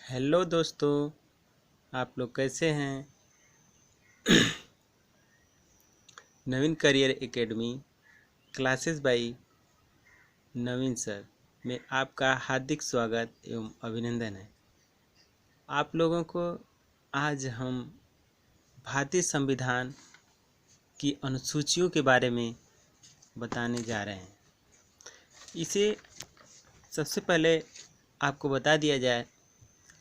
Hello दोस्तों, आप लोग कैसे हैं। Naveen career academy classes by Naveen sir में आपका हार्दिक स्वागत एवं अभिनंदन है। आप लोगों को आज हम भारतीय संविधान की अनुसूचियों के बारे में बताने जा रहे हैं। इसे सबसे पहले आपको बता दिया जाए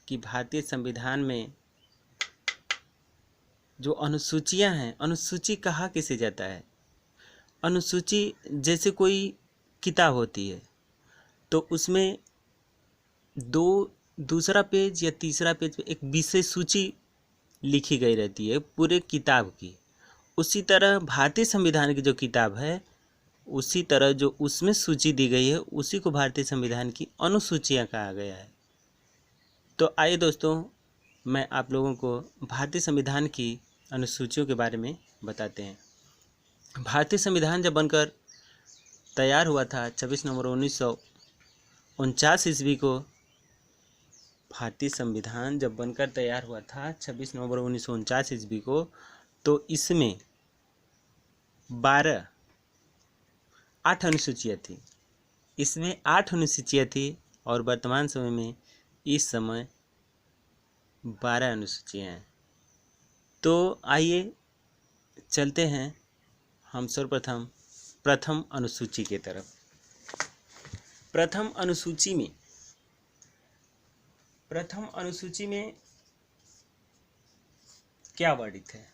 कि भारतीय संविधान में जो अनुसूचियां हैं, अनुसूची कहा किसे जाता है। अनुसूची जैसे कोई किताब होती है तो उसमें दूसरा पेज या तीसरा पेज पे एक विषय सूची लिखी गई रहती है पूरे किताब की। उसी तरह भारतीय संविधान की जो किताब है, उसी तरह जो उसमें सूची दी गई है उसी को भारतीय संविधान की अनुसूचियां कहा गया है। तो आइए दोस्तों, मैं आप लोगों को भारतीय संविधान की अनुसूचियों के बारे में बताते हैं। भारतीय संविधान जब बनकर तैयार हुआ था 26 नवंबर 1949 ईस्वी को, भारतीय संविधान जब बनकर तैयार हुआ था 26 नवंबर 1949 ईस्वी को, तो इसमें 8 अनुसूचियाँ थी। इसमें 8 अनुसूचियाँ थी और वर्तमान समय में इस समय 12 अनुसूचियाँ हैं। तो आइए चलते हैं हम सर्वप्रथम प्रथम अनुसूची की तरफ। प्रथम अनुसूची में क्या वर्णित है।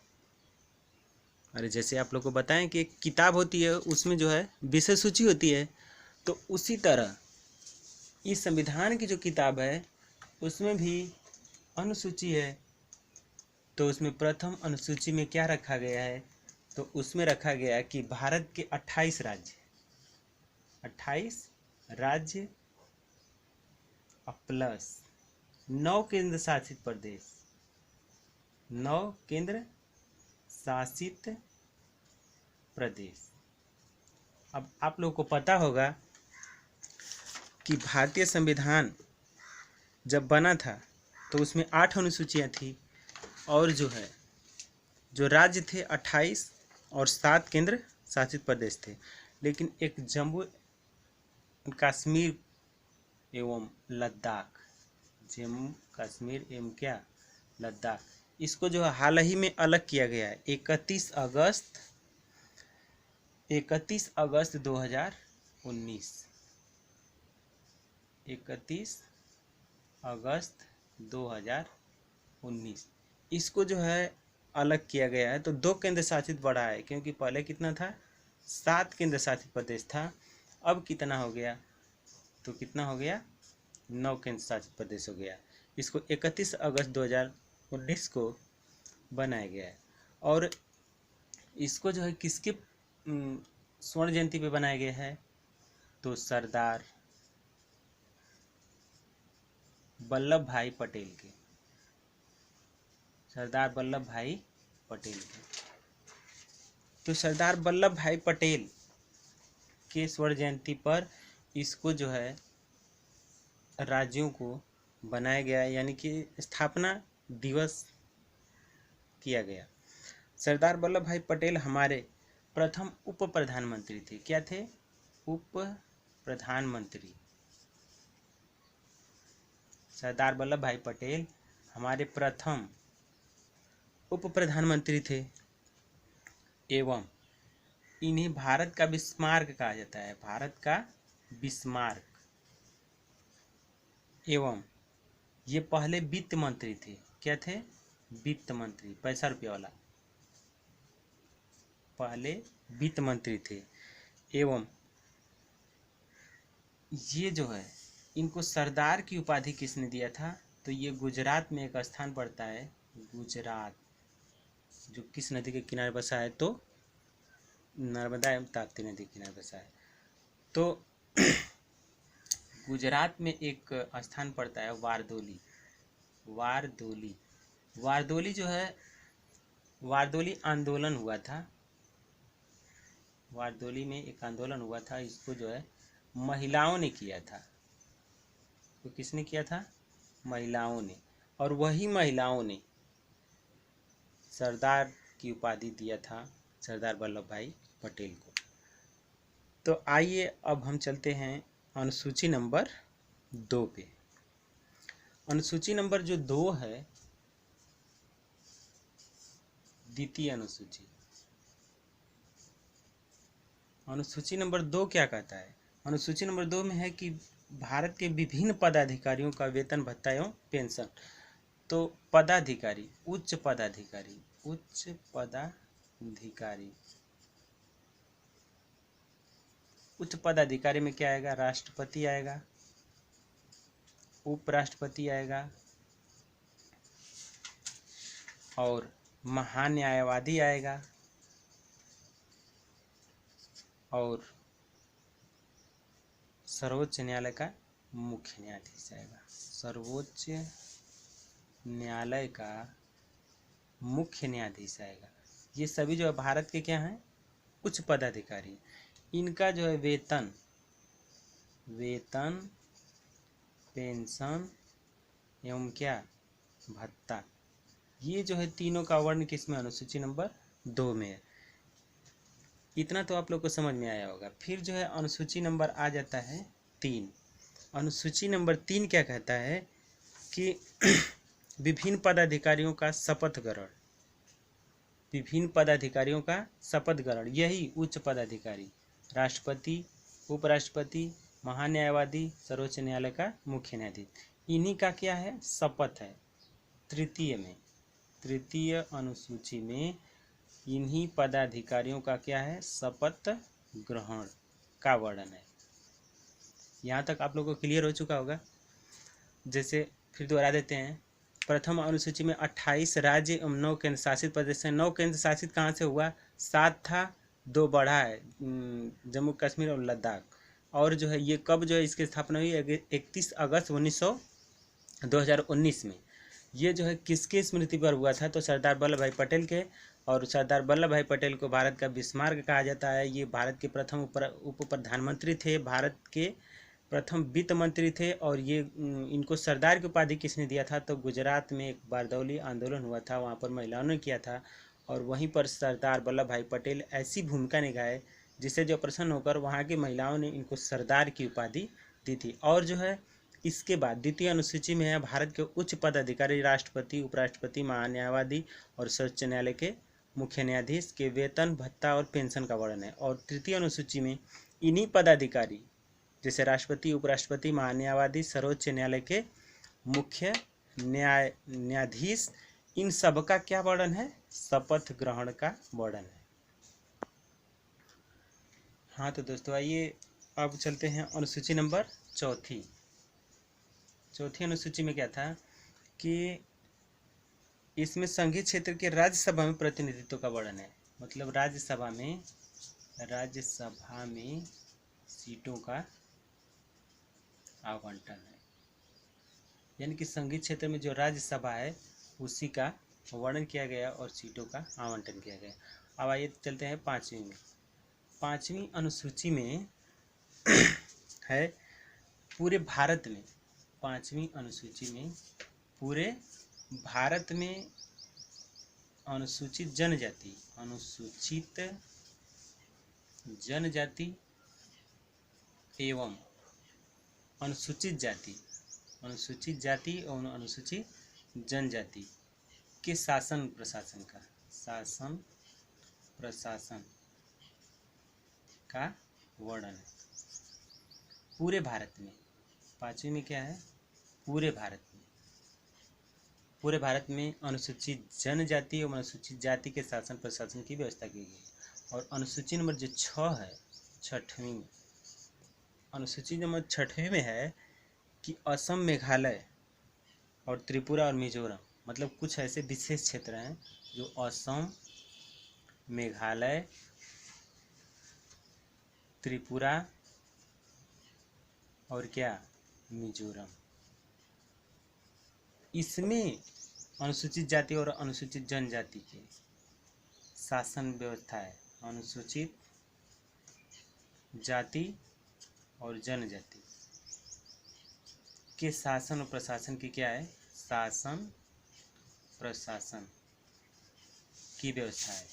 अरे जैसे आप लोग को बताएं कि एक किताब होती है, उसमें जो है विषय सूची होती है, तो उसी तरह इस संविधान की जो किताब है उसमें भी अनुसूची है। तो उसमें प्रथम अनुसूची में क्या रखा गया है, तो उसमें रखा गया है कि भारत के 28 राज्य प्लस 9 केंद्र शासित प्रदेश, 9 केंद्र शासित प्रदेश। अब आप लोगों को पता होगा कि भारतीय संविधान जब बना था तो उसमें 8 अनुसूचियाँ थी और जो राज्य थे 28 और 7 केंद्र शासित प्रदेश थे। लेकिन एक जम्मू कश्मीर एवं लद्दाख, जम्मू कश्मीर एवं क्या लद्दाख, इसको जो है हाल ही में अलग किया गया है। 31 अगस्त 2019, 31 अगस्त 2019 इसको जो है अलग किया गया है। तो 2 केंद्र शासित बढ़ा है, क्योंकि पहले कितना था, 7 केंद्र शासित प्रदेश था। अब कितना हो गया, तो कितना हो गया, 9 केंद्र शासित प्रदेश हो गया। इसको 31 अगस्त 2019 को बनाया गया है। और इसको जो है किसके स्वर्ण जयंती पे बनाया गया है, तो सरदार वल्लभ भाई पटेल के, सरदार वल्लभ भाई पटेल के। तो सरदार वल्लभ भाई पटेल के स्वर्ण जयंती पर इसको जो है राज्यों को बनाया गया, यानी कि स्थापना दिवस किया गया। सरदार वल्लभ भाई पटेल हमारे प्रथम उप प्रधानमंत्री थे। क्या थे, उप प्रधानमंत्री। सरदार वल्लभ भाई पटेल हमारे प्रथम उप प्रधानमंत्री थे एवं इन्हें भारत का बिस्मार्क कहा जाता है, भारत का बिस्मार्क। एवं ये पहले वित्त मंत्री थे। क्या थे, वित्त मंत्री, पैसा रुपया वाला, पहले वित्त मंत्री थे। एवं ये जो है, इनको सरदार की उपाधि किसने दिया था, तो ये गुजरात में एक स्थान पड़ता है, गुजरात, जो किस नदी के किनारे बसा है, तो नर्मदा एवं ताप्ती नदी के किनारे बसा है। तो गुजरात में एक स्थान पड़ता है वारदोली। वारदोली जो है, वारदोली आंदोलन हुआ था, वारदोली में एक आंदोलन हुआ था। इसको जो है महिलाओं ने किया था। तो किसने किया था, महिलाओं ने, और वही महिलाओं ने सरदार की उपाधि दिया था सरदार वल्लभ भाई पटेल को। तो आइए अब हम चलते हैं अनुसूची नंबर 2 पे। अनुसूची नंबर जो 2 है, द्वितीय अनुसूची। अनुसूची नंबर 2 क्या कहता है? अनुसूची नंबर 2 में है कि भारत के विभिन्न पदाधिकारियों का वेतन भत्ता एवं पेंशन। तो पदाधिकारी, उच्च पदाधिकारी, उच्च पदाधिकारी, उच्च पदाधिकारी में क्या आएगा? राष्ट्रपति आएगा, उपराष्ट्रपति आएगा और महान्यायवादी आएगा और सर्वोच्च न्यायालय का मुख्य न्यायाधीश आएगा। सर्वोच्च न्यायालय का मुख्य न्यायाधीश आएगा। ये सभी जो है भारत के क्या हैं? उच्च पदाधिकारी। इनका जो है वेतन, पेंशन एवं क्या? भत्ता, ये जो है तीनों का वर्ण किसमें? अनुसूची नंबर 2 में है। इतना तो आप लोग को समझ में आया होगा। फिर जो है अनुसूची नंबर आ जाता है 3। अनुसूची नंबर 3 क्या कहता है कि विभिन्न पदाधिकारियों का शपथ ग्रहण, विभिन्न पदाधिकारियों का शपथ ग्रहण, यही उच्च पदाधिकारी, राष्ट्रपति, उपराष्ट्रपति, महान्यायवादी, सर्वोच्च न्यायालय का मुख्य न्यायाधीश, इन्हीं का क्या है? शपथ है। तृतीय अनुसूची में इन्हीं पदाधिकारियों का क्या है? शपथ ग्रहण का वर्णन है। यहाँ तक आप लोगों को क्लियर हो चुका होगा। जैसे फिर दोहरा देते हैं। प्रथम अनुसूची में 28 राज्य एवं 9 केंद्र शासित प्रदेश हैं। 9 केंद्र शासित कहाँ से हुआ? 7 था, 2 बढ़ा है, जम्मू कश्मीर और लद्दाख। और जो है ये कब जो है इसकी स्थापना हुई? 31 अगस्त 2019 में। ये जो है किसके स्मृति पर हुआ था? तो सरदार वल्लभ भाई पटेल के। और सरदार वल्लभ भाई पटेल को भारत का बिस्मार्क कहा जाता है। ये भारत के प्रथम उप प्रधानमंत्री थे, भारत के प्रथम वित्त मंत्री थे। और ये इनको सरदार की उपाधि किसने दिया था? तो गुजरात में एक बारदौली आंदोलन हुआ था, वहाँ पर महिलाओं ने किया था और वहीं पर सरदार वल्लभ भाई पटेल ऐसी भूमिका निभाए जिससे जो प्रसन्न होकर वहाँ की महिलाओं ने इनको सरदार की उपाधि दी थी। और जो है इसके बाद द्वितीय अनुसूची में है भारत के उच्च पदाधिकारी, राष्ट्रपति, उपराष्ट्रपति, महान्यायवादी और सर्वोच्च न्यायालय के मुख्य न्यायाधीश के वेतन, भत्ता और पेंशन का वर्णन है। और तृतीय अनुसूची में इन्हीं पदाधिकारी जैसे राष्ट्रपति, उपराष्ट्रपति, महान्यायवादी, सर्वोच्च न्यायालय के मुख्य न्यायाधीश, इन सब का क्या वर्णन है? शपथ ग्रहण का वर्णन है। हाँ तो दोस्तों आइए अब चलते हैं अनुसूची नंबर 4। चौथी अनुसूची में क्या था कि इसमें संघीय क्षेत्र के राज्यसभा में प्रतिनिधित्व का वर्णन है। मतलब राज्यसभा में सीटों का आवंटन है, यानी कि संघीय क्षेत्र में जो राज्यसभा है उसी का वर्णन किया गया और सीटों का आवंटन किया गया। अब आइए चलते हैं 5वीं में। 5वीं अनुसूची में है पूरे भारत में, 5वीं अनुसूची में पूरे भारत में अनुसूचित जनजाति एवं अनुसूचित जाति और अनुसूचित जनजाति के शासन प्रशासन का वर्णन है पूरे भारत में। 5वीं में क्या है? पूरे भारत में अनुसूचित जनजाति और अनुसूचित जाति के शासन प्रशासन की व्यवस्था की गई। और अनुसूची नंबर जो 6 है, 6वीं में, अनुसूची नंबर 6वीं में है कि असम, मेघालय और त्रिपुरा और मिजोरम, मतलब कुछ ऐसे विशेष क्षेत्र हैं जो असम, मेघालय, त्रिपुरा और क्या? मिजोरम, इसमें अनुसूचित जाति और अनुसूचित जनजाति के शासन व्यवस्था है। अनुसूचित जाति और जनजाति के शासन और प्रशासन की क्या है, शासन प्रशासन की व्यवस्था है।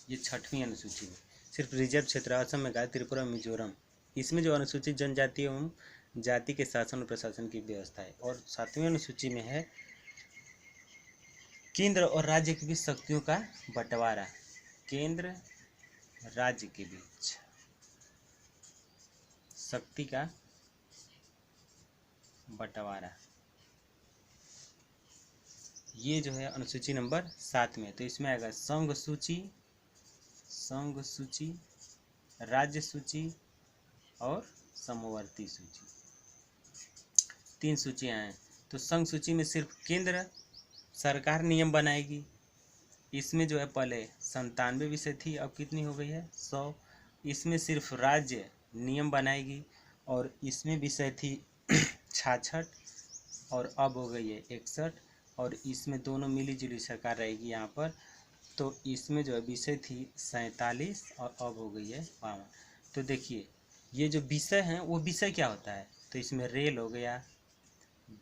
ये 6वीं अनुसूची में सिर्फ रिजर्व क्षेत्र असम, मेघालय, त्रिपुरा, मिजोरम, इसमें जो अनुसूचित जनजाति एवं जाति के शासन और प्रशासन की व्यवस्था है। और 7वीं अनुसूची में है केंद्र और राज्य के बीच शक्तियों का बंटवारा, केंद्र राज्य के बीच शक्ति का बंटवारा, ये जो है अनुसूची नंबर 7 में। तो इसमें आएगा संघ सूची, संघ सूची, राज्य सूची और समवर्ती सूची, 3 सूचियां हैं। तो संघ सूची में सिर्फ केंद्र सरकार नियम बनाएगी। इसमें जो है पहले 97 विषय थी, अब कितनी हो गई है, 100। इसमें सिर्फ राज्य नियम बनाएगी और इसमें विषय थी 66 और अब हो गई है 61। और इसमें दोनों मिली जुली सरकार रहेगी यहाँ पर। तो इसमें जो है विषय थी 47 और अब हो गई है 52। तो देखिए ये जो विषय हैं वो विषय क्या होता है, तो इसमें रेल हो गया,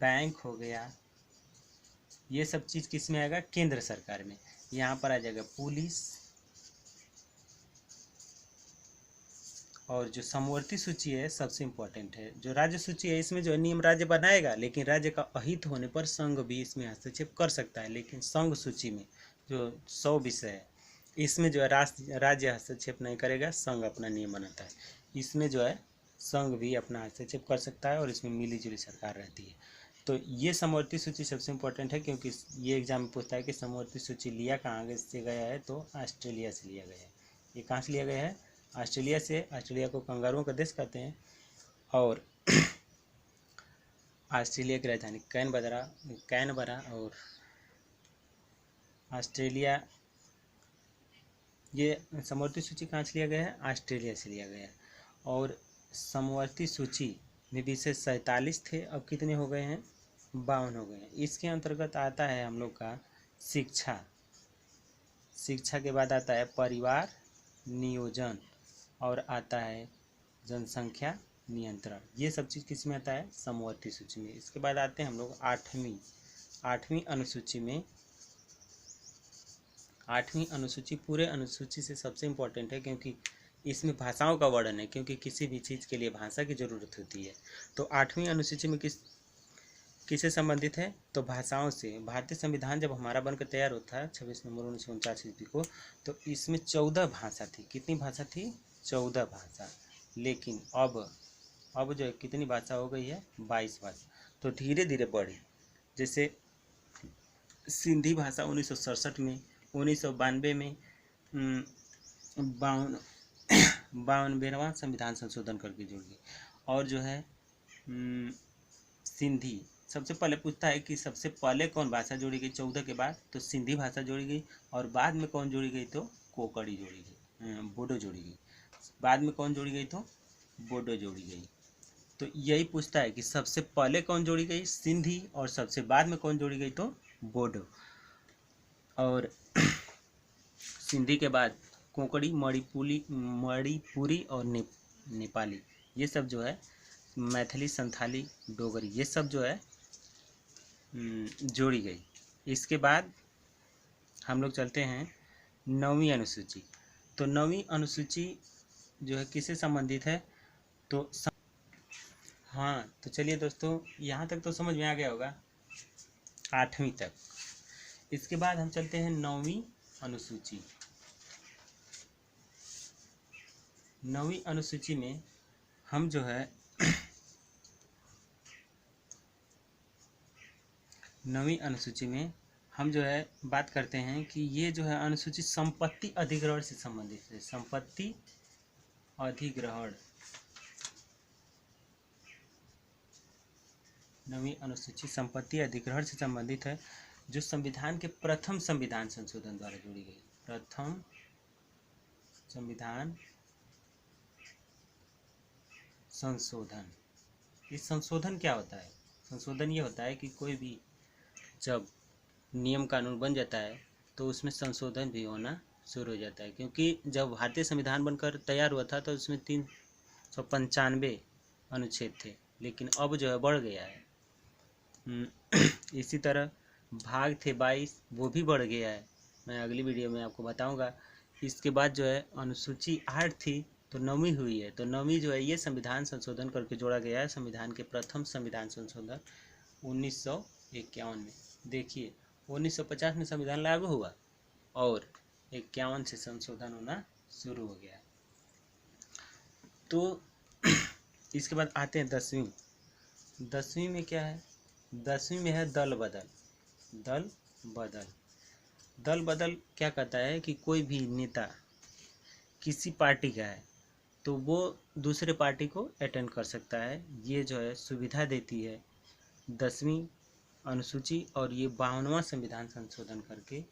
बैंक हो गया, ये सब चीज़ किस में आएगा, केंद्र सरकार में। यहाँ पर आ जाएगा पुलिस। और जो समवर्ती सूची है सबसे इम्पोर्टेंट है। जो राज्य सूची है इसमें जो है नियम राज्य बनाएगा, लेकिन राज्य का अहित होने पर संघ भी इसमें हस्तक्षेप कर सकता है। लेकिन संघ सूची में जो 100 विषय है इसमें जो है राज्य हस्तक्षेप नहीं करेगा, संघ अपना नियम बनाता है। इसमें जो है संघ भी अपना हस्तक्षेप कर सकता है और इसमें मिली जुली सरकार रहती है। तो ये समवर्ती सूची सबसे इम्पोर्टेंट है, क्योंकि ये एग्जाम में पूछता है कि समवर्ती सूची लिया कहाँ से गया है, तो ऑस्ट्रेलिया से लिया गया है। ये कहाँ से लिया गया है, ऑस्ट्रेलिया से। ऑस्ट्रेलिया को कंगारुओं का देश कहते हैं। और ऑस्ट्रेलिया की राजधानी कैनबरा और ऑस्ट्रेलिया, ये समवर्ती सूची कहाँ से लिया गया है, ऑस्ट्रेलिया से लिया गया है। और समवर्ती सूची में विषय 47 थे, अब कितने हो गए हैं, 52 हो गए हैं। इसके अंतर्गत आता है हम लोग का शिक्षा, शिक्षा के बाद आता है परिवार नियोजन और आता है जनसंख्या नियंत्रण। ये सब चीज़ किस में आता है, समवर्ती सूची में। इसके बाद आते हैं हम लोग 8वीं अनुसूची में। 8वीं अनुसूची पूरे अनुसूची से सबसे इम्पोर्टेंट है, क्योंकि इसमें भाषाओं का वर्णन है, क्योंकि किसी भी चीज़ के लिए भाषा की ज़रूरत होती है। तो 8वीं अनुसूची में किससे संबंधित है, तो भाषाओं से। भारतीय संविधान जब हमारा बनकर तैयार होता है 26 नवंबर 1949 ईस्वी को, तो इसमें 14 भाषा थी। कितनी भाषा थी, 14 भाषा। लेकिन अब जो है कितनी भाषा हो गई है, 22 भाषा। तो धीरे धीरे बढ़ी। जैसे सिंधी भाषा 1967 में, 1992 में 52वां संविधान संशोधन करके जोड़ गई। और जो है सिंधी सबसे पहले पूछता है कि सबसे पहले कौन भाषा जोड़ी गई 14 के बाद, तो सिंधी भाषा जोड़ी गई। और बाद में कौन जोड़ी गई, तो कोंकणी जोड़ी गई, बोडो जोड़ी गई। बाद में कौन जोड़ी गई, तो बोडो जोड़ी गई। तो यही पूछता है कि सबसे पहले कौन जोड़ी गई, सिंधी, और सबसे बाद में कौन जोड़ी गई, तो बोडो। और सिंधी के बाद कोंकणी, मणिपुरी और नेपाली, ये सब जो है, मैथिली, संथाली, डोगरी, ये सब जो है जोड़ी गई। इसके बाद हम लोग चलते हैं 9वीं अनुसूची। तो 9वीं अनुसूची जो है किससे संबंधित है, तो हाँ, तो चलिए दोस्तों, यहाँ तक तो समझ में आ गया होगा, 8वीं तक। इसके बाद हम चलते हैं 9वीं अनुसूची। 9वीं अनुसूची में हम जो है 9वीं अनुसूची में हम जो है बात करते हैं कि ये जो है अनुसूची संपत्ति अधिग्रहण से संबंधित है। संपत्ति अधिग्रहण, 9वीं अनुसूची संपत्ति अधिग्रहण से संबंधित है, जो संविधान के प्रथम संविधान संशोधन द्वारा जोड़ी गई। प्रथम संविधान संशोधन। इस संशोधन क्या होता है, संशोधन ये होता है कि कोई भी जब नियम कानून बन जाता है तो उसमें संशोधन भी होना शुरू हो जाता है। क्योंकि जब भारतीय संविधान बनकर तैयार हुआ था तो उसमें 395 अनुच्छेद थे, लेकिन अब जो है बढ़ गया है। इसी तरह भाग थे 22, वो भी बढ़ गया है। मैं अगली वीडियो में आपको बताऊंगा। इसके बाद जो है अनुसूची 8 थी तो 9वीं हुई है। तो 9वीं जो है ये संविधान संशोधन करके जोड़ा गया है। संविधान के प्रथम संविधान संशोधन 1951 में। देखिए 1950 में संविधान लागू हुआ और 51 से संशोधन होना शुरू हो गया। तो इसके बाद आते हैं 10वीं। 10वीं में क्या है? 10वीं में है दल बदल। दल बदल, दल बदल क्या कहता है कि कोई भी नेता किसी पार्टी का है तो वो दूसरे पार्टी को अटेंड कर सकता है। ये जो है सुविधा देती है 10वीं अनुसूची। और ये 52वां संविधान संशोधन करके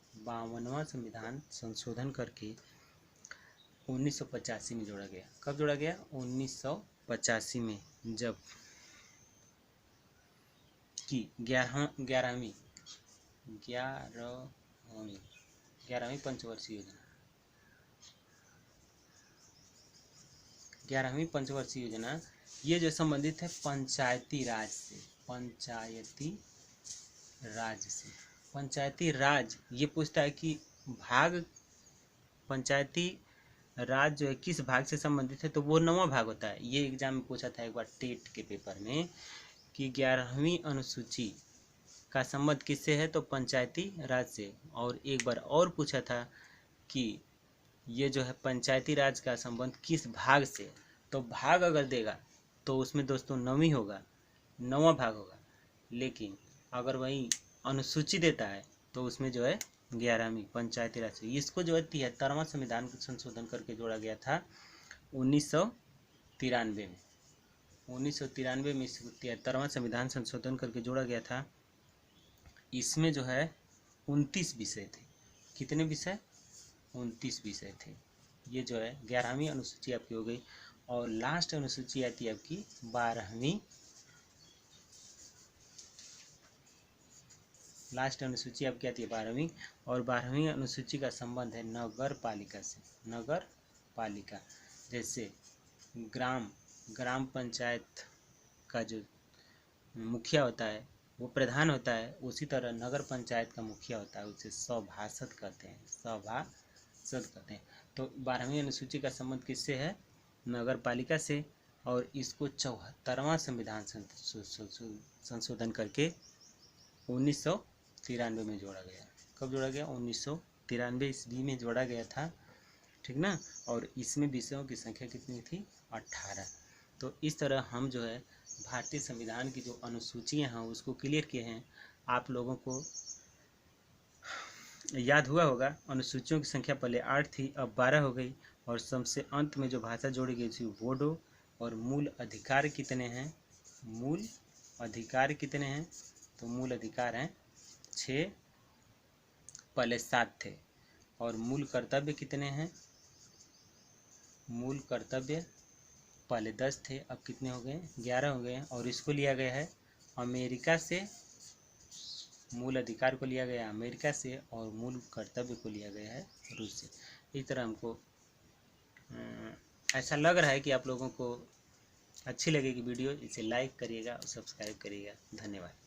1985 में जोड़ा गया। कब जोड़ा गया? 1985 में, जब कि 11वीं पंचवर्षीय योजना 11वीं पंचवर्षीय योजना ये जो संबंधित है पंचायती राज से। पंचायती राज ये पूछता है कि भाग पंचायती राज जो है किस भाग से संबंधित है, तो वो 9वां भाग होता है। ये एग्जाम में पूछा था एक बार टेट के पेपर में कि 11वीं अनुसूची का संबंध किससे है, तो पंचायती राज से। और एक बार और पूछा था कि ये जो है पंचायती राज का संबंध किस भाग से, तो भाग अगर देगा तो उसमें दोस्तों 9वीं होगा, 9वां भाग होगा। लेकिन अगर वही अनुसूची देता है तो उसमें जो है 11वीं पंचायती राज से। इसको जो है 73वां संविधान संशोधन करके जोड़ा गया था 1993 में। 1993 में इसको 73वां संविधान संशोधन करके जोड़ा गया था। इसमें जो है 29 विषय थे। कितने विषय? 29 विषय थे। ये जो है 11वीं अनुसूची आपकी हो गई। और लास्ट अनुसूची आती है आपकी 12वीं। लास्ट अनुसूची आपकी आती है 12वीं। और 12वीं अनुसूची का संबंध है नगर पालिका से। नगर पालिका जैसे ग्राम पंचायत का जो मुखिया होता है वो प्रधान होता है, उसी तरह नगर पंचायत का मुखिया होता है, उसे सभासद कहते हैं। तो 12वीं अनुसूची का संबंध किससे है? नगर पालिका से। और इसको 74वां संविधान संशोधन करके 1993 में जोड़ा गया। कब जोड़ा गया? 1993 ईस्वी में जोड़ा गया था, ठीक ना। और इसमें विषयों की संख्या कितनी थी? 18। तो इस तरह हम जो है भारतीय संविधान की जो अनुसूचियां हैं उसको क्लियर किए हैं। आप लोगों को याद हुआ होगा अनुसूचियों की संख्या पहले 8 थी, अब 12 हो गई। और सबसे अंत में जो भाषा जोड़ी गई थी बोडो। और मूल अधिकार कितने हैं? तो मूल अधिकार हैं 6, पहले 7 थे। और मूल कर्तव्य कितने हैं? मूल कर्तव्य पहले 10 थे, अब कितने हो गए? 11 हो गए। और इसको लिया गया है अमेरिका से। मूल अधिकार को लिया गया अमेरिका से और मूल कर्तव्य को लिया गया है रूस से। इस तरह हमको ऐसा लग रहा है कि आप लोगों को अच्छी लगेगी वीडियो। इसे लाइक करिएगा और सब्सक्राइब करिएगा। धन्यवाद।